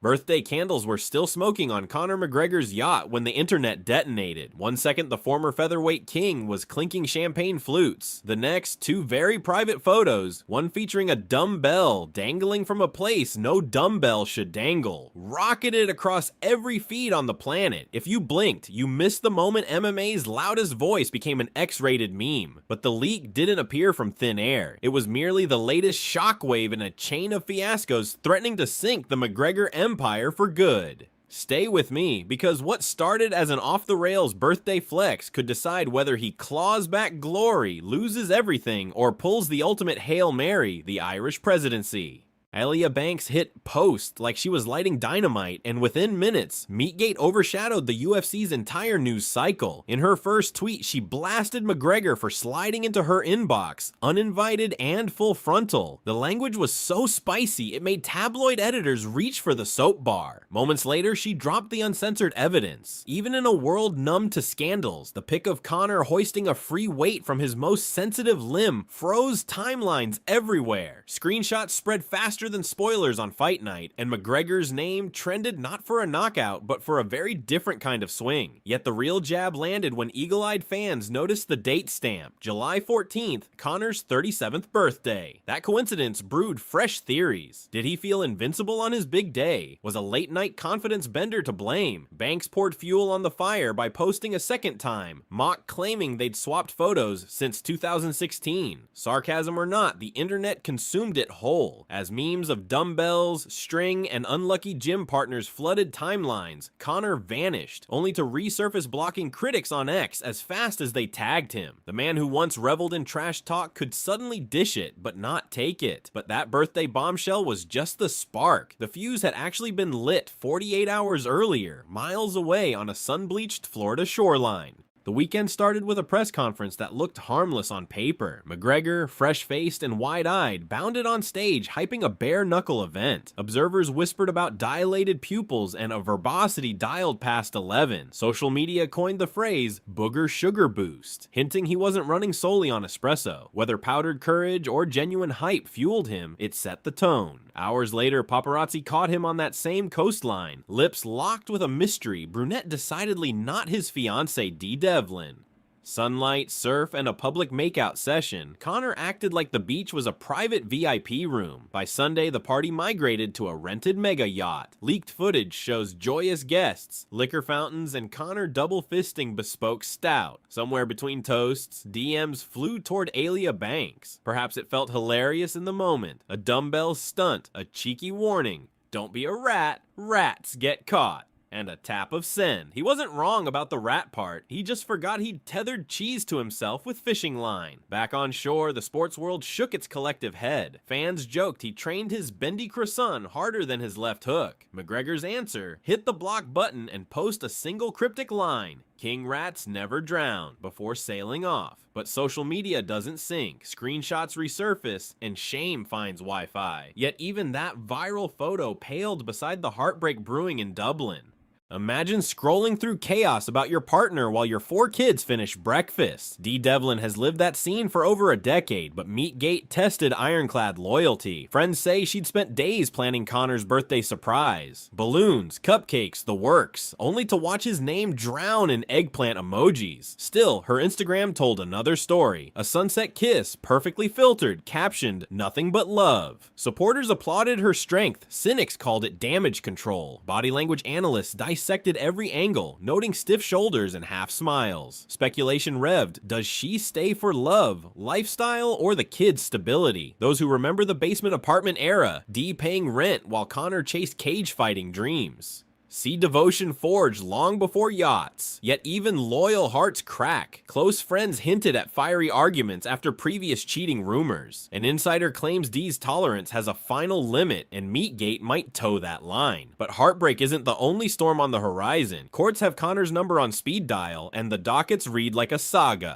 Birthday candles were still smoking on Conor McGregor's yacht when the internet detonated. One second, the former featherweight king was clinking champagne flutes. The next, two very private photos, one featuring a dumbbell dangling from a place no dumbbell should dangle, rocketed across every feed on the planet. If you blinked, you missed the moment MMA's loudest voice became an X-rated meme. But the leak didn't appear from thin air. It was merely the latest shockwave in a chain of fiascos threatening to sink the McGregor empire for good. Stay with me, because what started as an off-the-rails birthday flex could decide whether he claws back glory, loses everything, or pulls the ultimate Hail Mary, the Irish presidency. Azealia Banks hit post like she was lighting dynamite, and within minutes, Meatgate overshadowed the UFC's entire news cycle. In her first tweet, she blasted McGregor for sliding into her inbox, uninvited and full frontal. The language was so spicy, it made tabloid editors reach for the soap bar. Moments later, she dropped the uncensored evidence. Even in a world numb to scandals, the pic of Conor hoisting a free weight from his most sensitive limb froze timelines everywhere. Screenshots spread faster than spoilers on fight night, and McGregor's name trended not for a knockout, but for a very different kind of swing. Yet the real jab landed when eagle-eyed fans noticed the date stamp, July 14th, Conor's 37th birthday. That coincidence brewed fresh theories. Did he feel invincible on his big day? Was a late-night confidence bender to blame? Banks poured fuel on the fire by posting a second time, mock claiming they'd swapped photos since 2016. Sarcasm or not, the internet consumed it whole. As memes of dumbbells, string, and unlucky gym partners flooded timelines, Conor vanished, only to resurface blocking critics on X as fast as they tagged him. The man who once reveled in trash talk could suddenly dish it, but not take it. But that birthday bombshell was just the spark. The fuse had actually been lit 48 hours earlier, miles away on a sun-bleached Florida shoreline. The weekend started with a press conference that looked harmless on paper. McGregor, fresh-faced and wide-eyed, bounded on stage hyping a bare-knuckle event. Observers whispered about dilated pupils and a verbosity dialed past 11. Social media coined the phrase, booger sugar boost, hinting he wasn't running solely on espresso. Whether powdered courage or genuine hype fueled him, it set the tone. Hours later, paparazzi caught him on that same coastline. Lips locked with a mystery, brunette decidedly not his fiancée Dee Devlin. Sunlight, surf, and a public makeout session, Conor acted like the beach was a private VIP room. By Sunday, the party migrated to a rented mega yacht. Leaked footage shows joyous guests, liquor fountains, and Conor double-fisting bespoke stout. Somewhere between toasts, DMs flew toward Azealia Banks. Perhaps it felt hilarious in the moment. A dumbbell stunt, a cheeky warning. Don't be a rat, rats get caught. And a tap of send. He wasn't wrong about the rat part, he just forgot he'd tethered cheese to himself with fishing line. Back on shore, the sports world shook its collective head. Fans joked he trained his bendy croissant harder than his left hook. McGregor's answer, hit the block button and post a single cryptic line, "King rats never drown," before sailing off. But social media doesn't sync, screenshots resurface, and shame finds Wi-Fi. Yet even that viral photo paled beside the heartbreak brewing in Dublin. Imagine scrolling through chaos about your partner while your 4 kids finish breakfast. Dee Devlin has lived that scene for over a decade, but Meatgate tested ironclad loyalty. Friends say she'd spent days planning Conor's birthday surprise. Balloons, cupcakes, the works, only to watch his name drown in eggplant emojis. Still, her Instagram told another story. A sunset kiss, perfectly filtered, captioned, "Nothing but love." Supporters applauded her strength. Cynics called it damage control. Body language analysts dissected every angle, noting stiff shoulders and half smiles. Speculation revved. Does she stay for love, lifestyle, or the kids' stability? Those who remember the basement apartment era, Dee paying rent while Conor chased cage fighting dreams. See devotion forged long before yachts. Yet even loyal hearts crack. Close friends hinted at fiery arguments after previous cheating rumors. An insider claims Dee's tolerance has a final limit, and Meatgate might toe that line. But heartbreak isn't the only storm on the horizon. Courts have Conor's number on speed dial, and the dockets read like a saga.